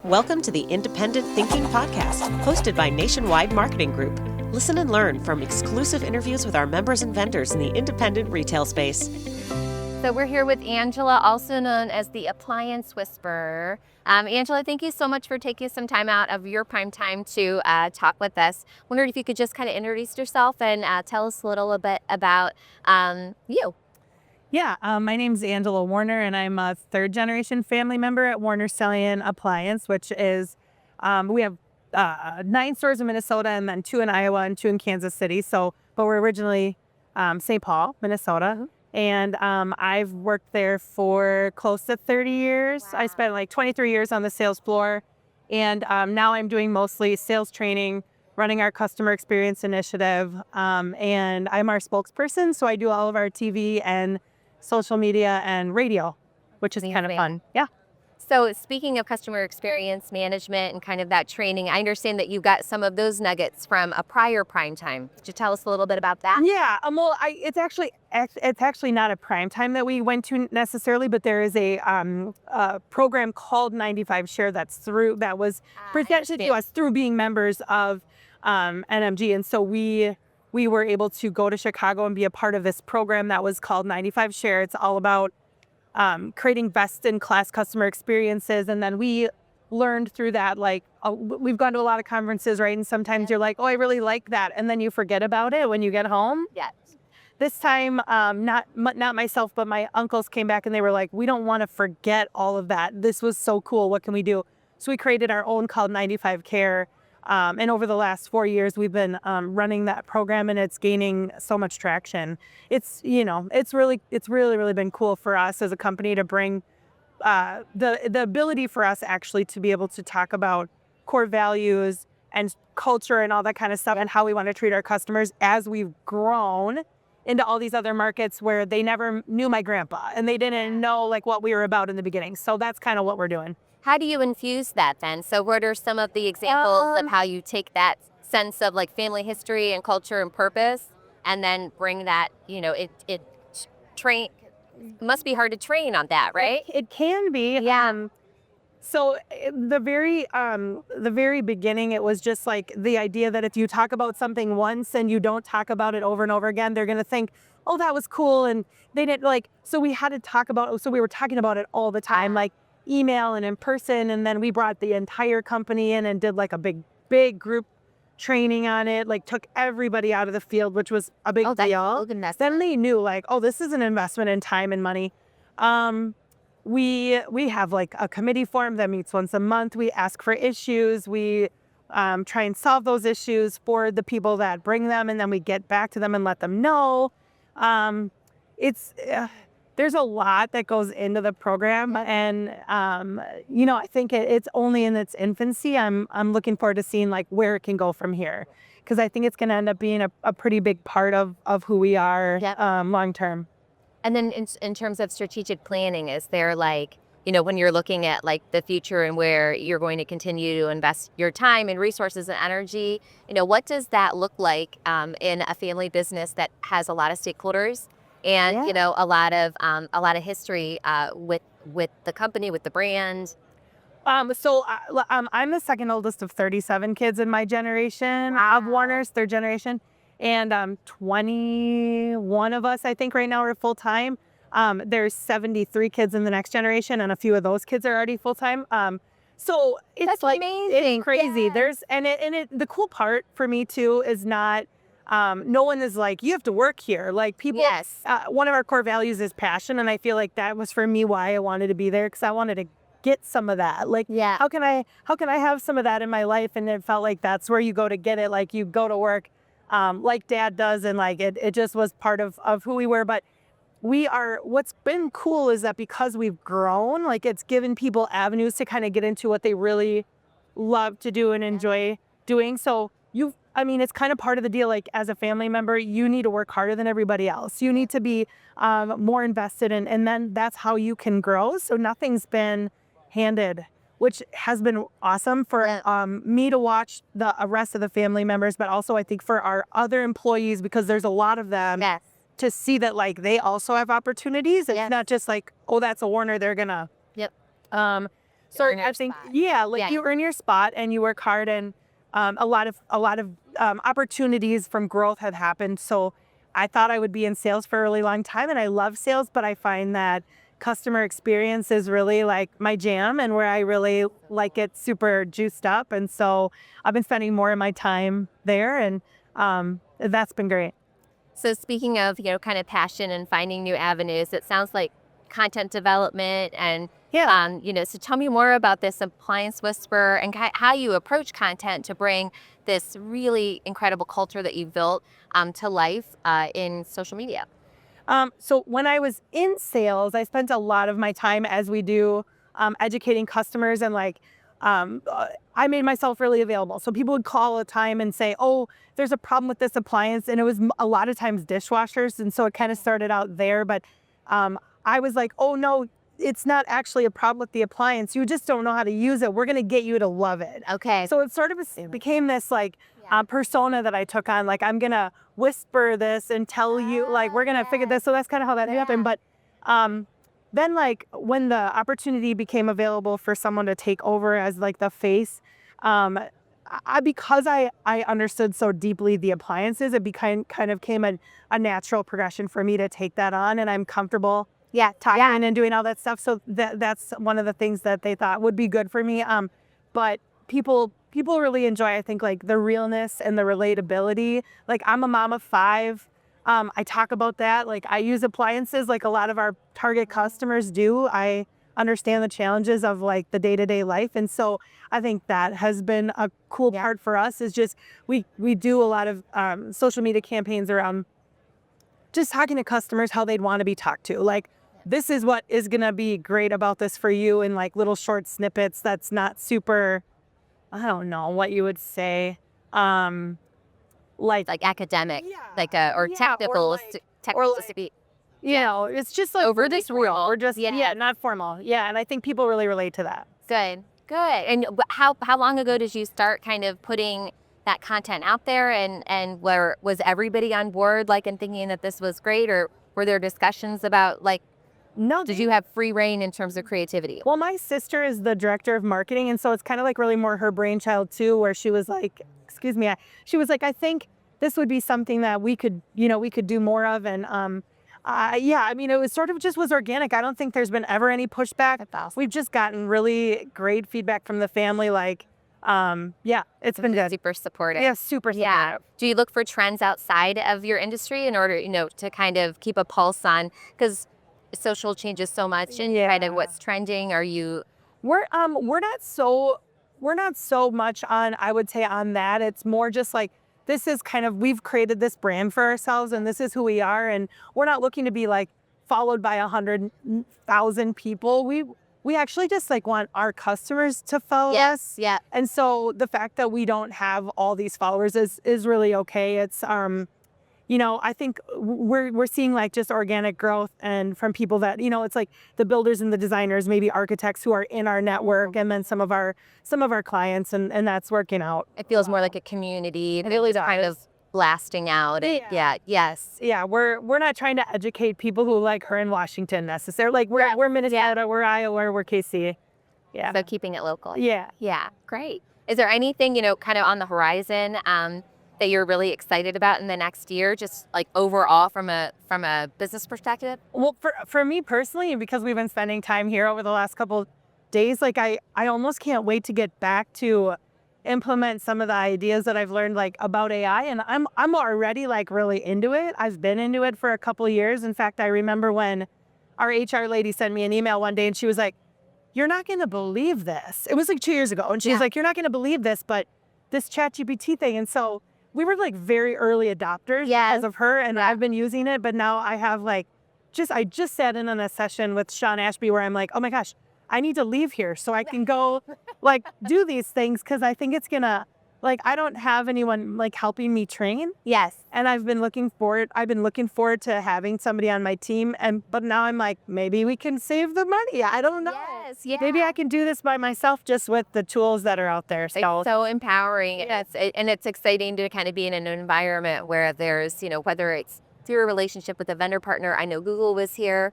Welcome to the Independent Thinking Podcast, hosted by Nationwide Marketing Group. Listen and learn from exclusive interviews with our members and vendors in the independent retail space. So we're here with Angela, also known as the Appliance Whisperer. Angela, thank you so much for taking some time out of your prime time to talk with us. Wondered if you could just kind of introduce yourself and tell us a little bit about you. Yeah, my name's Angela Warner, and I'm a third-generation family member at Warners Stellian Appliance, which is, we have 9 stores in Minnesota and then 2 in Iowa and 2 in Kansas City. But we're originally St. Paul, Minnesota. And I've worked there for close to 30 years. Wow. I spent like 23 years on the sales floor. And now I'm doing mostly sales training, running our customer experience initiative. And I'm our spokesperson. So I do all of our TV and social media and radio, which is kind of fun. Yeah. So speaking of customer experience management and kind of that training, I understand that you got some of those nuggets from a prior prime time. Could you tell us a little bit about that? Yeah, well, it's actually not a prime time that we went to necessarily, but there is a program called 95 Share that was presented to us through being members of NMG, and so we were able to go to Chicago and be a part of this program that was called 95 Share. It's all about creating best-in-class customer experiences. And then we learned through that, we've gone to a lot of conferences, right? And sometimes you're like, oh, I really like that. And then you forget about it when you get home. Yes. This time, not myself, but my uncles came back and they were like, we don't want to forget all of that. This was so cool. What can we do? So we created our own called 95 Care. And over the last 4 years, we've been running that program, and it's gaining so much traction. It's really been cool for us as a company to bring the ability for us actually to be able to talk about core values and culture and all that kind of stuff and how we want to treat our customers as we've grown into all these other markets where they never knew my grandpa and they didn't know what we were about in the beginning. So that's kind of what we're doing. How do you infuse that then? So what are some of the examples of how you take that sense of family history and culture and purpose and then bring that, it must be hard to train on that, right? It can be. Yeah. So the very beginning, it was just the idea that if you talk about something once and you don't talk about it over and over again, they're going to think, oh, that was cool. And they didn't so we had to talk about, so we were talking about it all the time, email and in person. And then we brought the entire company in and did a big group training on it, took everybody out of the field, which was a big deal. Then they knew oh, this is an investment in time and money. We have a committee form that meets once a month. We ask for issues. We try and solve those issues for the people that bring them, and then we get back to them and let them know. There's a lot that goes into the program, and I think it's only in its infancy. I'm looking forward to seeing where it can go from here, because I think it's going to end up being a pretty big part of who we are long term. And then in terms of strategic planning, is there when you're looking at the future and where you're going to continue to invest your time and resources and energy, what does that look like in a family business that has a lot of stakeholders and a lot of history with the company, with the brand? I'm the second oldest of 37 kids in my generation of Warners, third generation. And 21 of us, I think, right now are full-time. There's 73 kids in the next generation, and a few of those kids are already full-time. So it's That's amazing. It's crazy. Yeah. The cool part for me too is not, no one is you have to work here. People, yes. One of our core values is passion. And I feel that was for me why I wanted to be there, because I wanted to get some of that. How can I have some of that in my life? And it felt like that's where you go to get it. You go to work, like Dad does. And it just was part of who we were. But what's been cool is that because we've grown, it's given people avenues to kind of get into what they really love to do and enjoy doing. So it's kind of part of the deal. As a family member, you need to work harder than everybody else. You need to be more invested in, and then that's how you can grow. So nothing's been handed, which has been awesome for me to watch the rest of the family members, but also I think for our other employees, because there's a lot of them, to see that they also have opportunities. It's not just oh, that's a Warner, they're gonna. Yep. So I think, you earn your spot and you work hard, and a lot of opportunities from growth have happened. So I thought I would be in sales for a really long time, and I love sales, but I find that customer experience is really like my jam, and where I really like it super juiced up. And so I've been spending more of my time there, and that's been great. So speaking of, kind of passion and finding new avenues, it sounds like content development and, so tell me more about this Appliance Whisperer and how you approach content to bring this really incredible culture that you've built to life in social media. So when I was in sales, I spent a lot of my time, as we do, educating customers, and I made myself really available. So people would call a time and say, oh, there's a problem with this appliance. And it was a lot of times dishwashers. And so it kind of started out there. But I was like, oh, no, it's not actually a problem with the appliance. You just don't know how to use it. We're going to get you to love it. Okay. So it sort of became this persona that I took on. Like, I'm going to whisper this and tell you, we're going to figure this. So that's kind of how that happened. But then when the opportunity became available for someone to take over as the face, because I understood so deeply the appliances, it became a natural progression for me to take that on, and I'm comfortable talking and doing all that stuff. So that's one of the things that they thought would be good for me. But people really enjoy, I think, the realness and the relatability. I'm a mom of 5. I talk about that. I use appliances like a lot of our target customers do. I understand the challenges of the day-to-day life. And so I think that has been a cool part for us, is just we do a lot of social media campaigns around just talking to customers how they'd want to be talked to. This is what is going to be great about this for you, in little short snippets that's not super, I don't know what you would say. Like academic, or technical, it's just over this real, or just not formal. And I think people really relate to that. Good. And how long ago did you start kind of putting that content out there, and where was everybody on board and thinking that this was great, or were there discussions about No, did you have free reign in terms of creativity? Well, my sister is the director of marketing, and so it's kind of really more her brainchild too, where she was she was like, I think this would be something that we could do more of. And it was sort of just was organic. I don't think there's been ever any pushback. That's awesome. We've just gotten really great feedback from the family. It's been good. Super supportive. Yeah, super supportive. Yeah. Do you look for trends outside of your industry in order, to kind of keep a pulse on, because social changes so much, and kind of what's trending? Are you? We're not so much on, I would say, on that. It's more just this is we've created this brand for ourselves, and this is who we are, and we're not looking to be followed by 100,000 people. We actually just want our customers to follow us. Yeah. And so the fact that we don't have all these followers is really okay. It's I think we're seeing just organic growth, and from people that, it's the builders and the designers, maybe architects who are in our network, and then some of our clients, and that's working out. It feels more like a community. It really does. Kind of blasting out. Yes. Yeah, we're not trying to educate people who like her in Washington necessarily. We're Minnesota, we're Iowa, we're KC. Yeah. So keeping it local. Yeah. Yeah. Great. Is there anything, kind of on the horizon that you're really excited about in the next year, just overall from a business perspective? Well, for me personally, because we've been spending time here over the last couple of days, I almost can't wait to get back to implement some of the ideas that I've learned about AI, and I'm already really into it. I've been into it for a couple of years. In fact, I remember when our HR lady sent me an email one day, and she was like, "You're not going to believe this." It was 2 years ago, and she was like, "You're not going to believe this, but this ChatGPT thing." And so we were very early adopters as of her, and I've been using it, but now I have I just sat in on a session with Sean Ashby where I'm like, oh my gosh, I need to leave here so I can go do these things, because I think it's gonna I don't have anyone helping me train. Yes. And I've been looking forward to having somebody on my team, but now I'm maybe we can save the money. I don't know. Yes. Yeah. Maybe I can do this by myself just with the tools that are out there. So it's so empowering. Yes. And it's exciting to kind of be in an environment where there's, whether it's through a relationship with a vendor partner. I know Google was here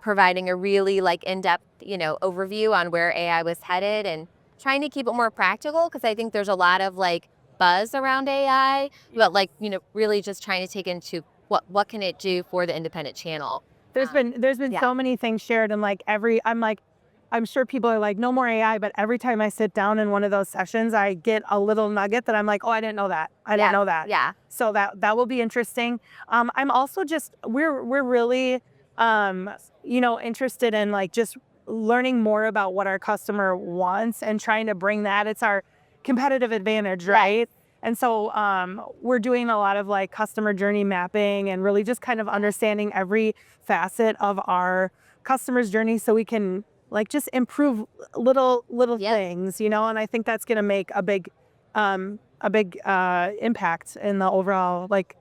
providing a really like in-depth, overview on where AI was headed and trying to keep it more practical because I think there's a lot of like buzz around AI, but like, really just trying to take into what can it do for the independent channel. There's been so many things shared, and like I'm sure people are like, no more AI, but every time I sit down in one of those sessions, I get a little nugget that I'm like, oh, I didn't know that. I didn't know that. Yeah. So that will be interesting. I'm also we're really, interested in like just learning more about what our customer wants and trying to bring that. It's our competitive advantage, right? And so we're doing a lot of like customer journey mapping and really just kind of understanding every facet of our customer's journey so we can like just improve little things, and I think that's going to make a big impact in the overall, like,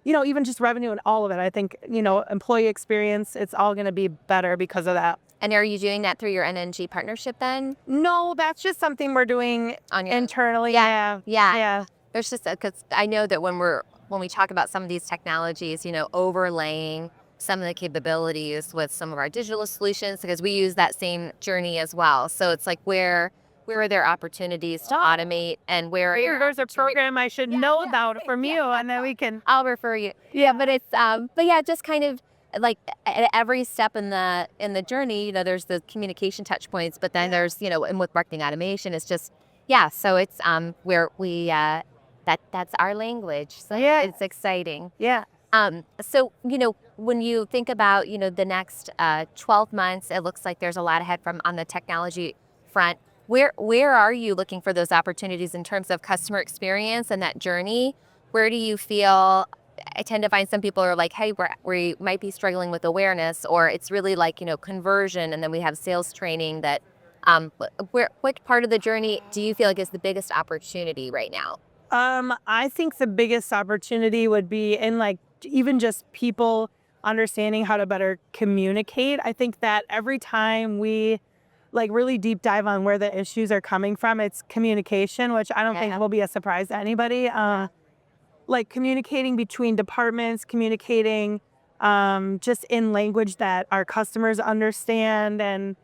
even just revenue and all of it. I think, employee experience, it's all going to be better because of that. And are you doing that through your NNG partnership then? No, that's just something we're doing internally. Yeah. There's just because I know that when we talk about some of these technologies, overlaying some of the capabilities with some of our digital solutions, because we use that same journey as well. So it's like where are there opportunities to automate, and where there's a program I should know about from you, and then we can. I'll refer you. Yeah, but it's just kind of like at every step in the journey, there's the communication touch points, but then there's and with marketing automation, it's just so it's where we that's our language. So it's exciting. Yeah. So, when you think about, the next 12 months, it looks like there's a lot ahead on the technology front. Where are you looking for those opportunities in terms of customer experience and that journey? Where do you feel? I tend to find some people are like, hey, we might be struggling with awareness, or it's really like, conversion. And then we have sales training that, what part of the journey do you feel like is the biggest opportunity right now? I think the biggest opportunity would be in like even just people understanding how to better communicate. I think that every time we like really deep dive on where the issues are coming from, it's communication, which I don't think will be a surprise to anybody. Like communicating between departments, communicating just in language that our customers understand, and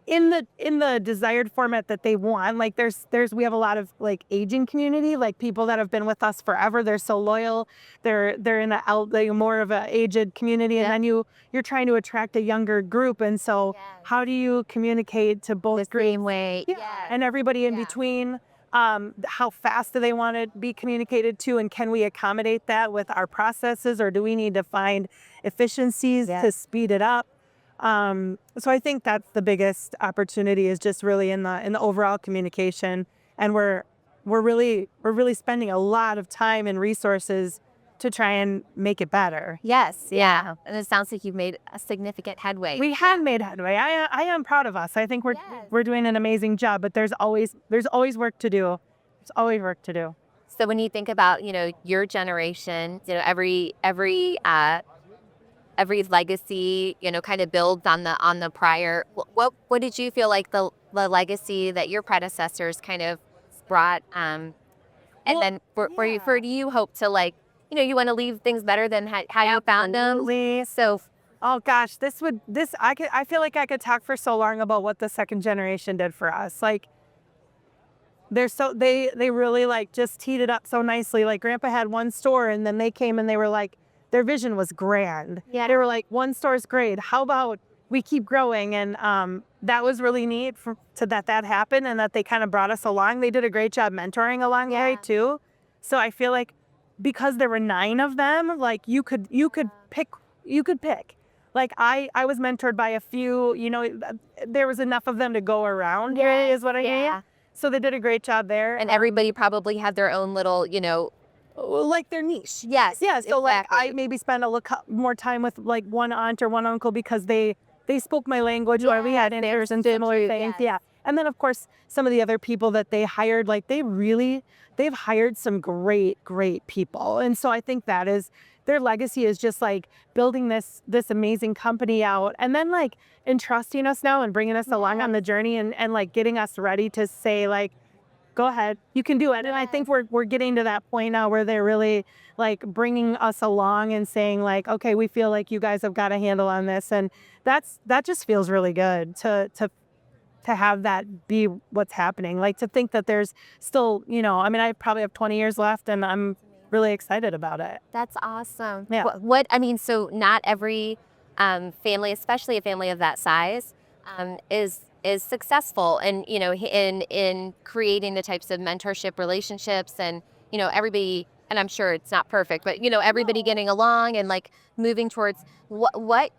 in the desired format that they want. Like we have a lot of like aging community, like people that have been with us forever. They're so loyal. They're in like more of an aged community, and then you're trying to attract a younger group. And so how do you communicate to both the same way? And everybody in between? How fast do they want to be communicated to, and can we accommodate that with our processes, or do we need to find efficiencies to speed it up? So I think that's the biggest opportunity, is just really in the overall communication, and we're really spending a lot of time and resources to try and make it better. Yes, yeah. And it sounds like you've made a significant headway. We have made headway. I am proud of us. I think we're doing an amazing job, but there's always work to do. There's always work to do. So when you think about, your generation, every legacy, kind of builds on the prior. What did you feel like the legacy that your predecessors kind of brought? And then where do you hope to, like, you want to leave things better than how you found them? So, oh gosh, I feel like I could talk for so long about what the second generation did for us. Like, they really like just teed it up so nicely. Like Grandpa had one store, and then they came and they were like, their vision was grand. Yeah. They were like, one store is great. How about we keep growing? And that was really neat that happened, and that they kind of brought us along. They did a great job mentoring along the way too. So I feel like because there were 9 of them, like you could pick. Like I was mentored by a few. There was enough of them to go around. Here is what I hear. So they did a great job there. And everybody probably had their own little, like their niche. Yes. Yeah. So like I maybe spend a little more time with like one aunt or one uncle because they spoke my language, or we had interests and similar things. Yeah. And then of course some of the other people that they hired, like they've hired some great people. And so I think that is their legacy, is just like building this amazing company out, and then like entrusting us now and bringing us along on the journey, and like getting us ready to say like, go ahead, you can do it. And I think we're getting to that point now where they're really like bringing us along and saying like, okay, we feel like you guys have got a handle on this. And that just feels really good to have that be what's happening. Like to think that there's still, I mean, I probably have 20 years left and I'm really excited about it. That's awesome. Yeah. I mean, so not every family, especially a family of that size, is successful and, in creating the types of mentorship relationships and, everybody, and I'm sure it's not perfect, but, everybody getting along and like moving towards what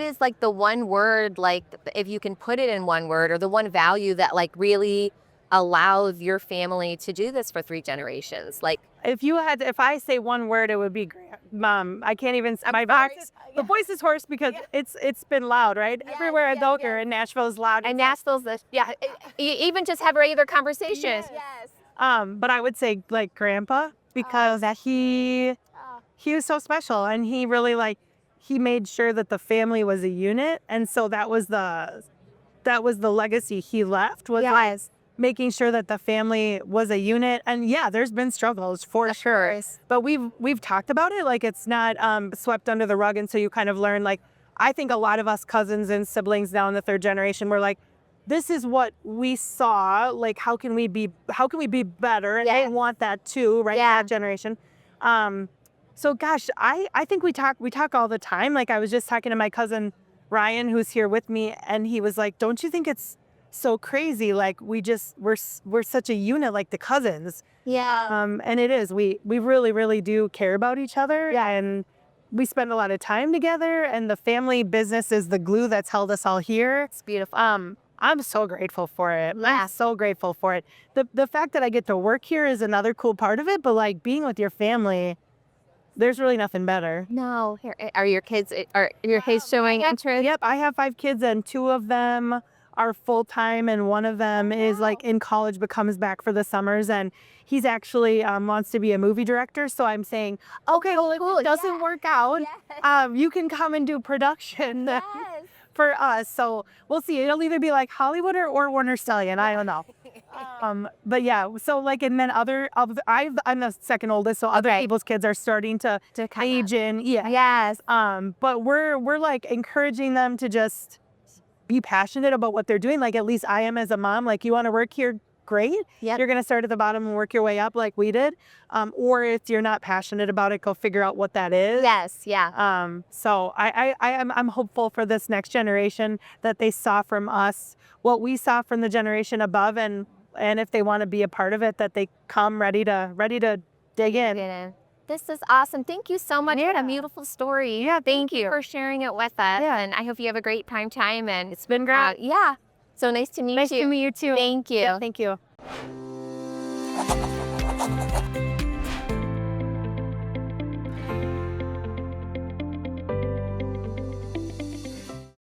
is like the one word, like if you can put it in one word, or the one value that like really allows your family to do this for 3 generations? Like if I say one word, it would be Mom. I can't even, the voice is hoarse because it's been loud, right? Everywhere I go here in Nashville is loud. And Nashville's even just have regular conversations. But I would say like Grandpa, because he was so special and he really he made sure that the family was a unit. And so that was the legacy he left, was making sure that the family was a unit. And there's been struggles for sure, but we've talked about it. Like it's not swept under the rug. And so you kind of learn, like, I think a lot of us cousins and siblings now in the 3rd generation, we're like, this is what we saw. Like, how can we be better? And they want that too, right? That generation. So gosh, I think we talk all the time. Like I was just talking to my cousin Ryan, who's here with me, and he was like, don't you think it's so crazy? Like we're such a unit, like the cousins. And it is, we really, really do care about each other. And we spend a lot of time together, and the family business is the glue that's held us all here. It's beautiful. I'm so grateful for it. I'm so grateful for it. The fact that I get to work here is another cool part of it, but like being with your family, there's really nothing better. No. Are your kids showing interest? Yep, I have 5 kids and 2 of them are full-time and one of them is like in college but comes back for the summers, and he's actually wants to be a movie director. So I'm saying, okay, well, if it doesn't work out, you can come and do production for us. So we'll see. It'll either be like Hollywood or Warners Stellian. I don't know. But so like, and then I'm the second oldest, so other people's kids are starting to age in. But we're like encouraging them to just be passionate about what they're doing. Like at least I am as a mom. Like, you want to work here, great. You're going to start at the bottom and work your way up like we did. Or if you're not passionate about it, go figure out what that is. So I'm hopeful for this next generation that they saw from us what we saw from the generation above, and if they want to be a part of it, that they come ready to dig in. This is awesome. Thank you so much for a beautiful story. Thank you for sharing it with us. And I hope you have a great prime time. And it's been great. So nice to meet you. Nice to meet you too. Thank you. Thank you.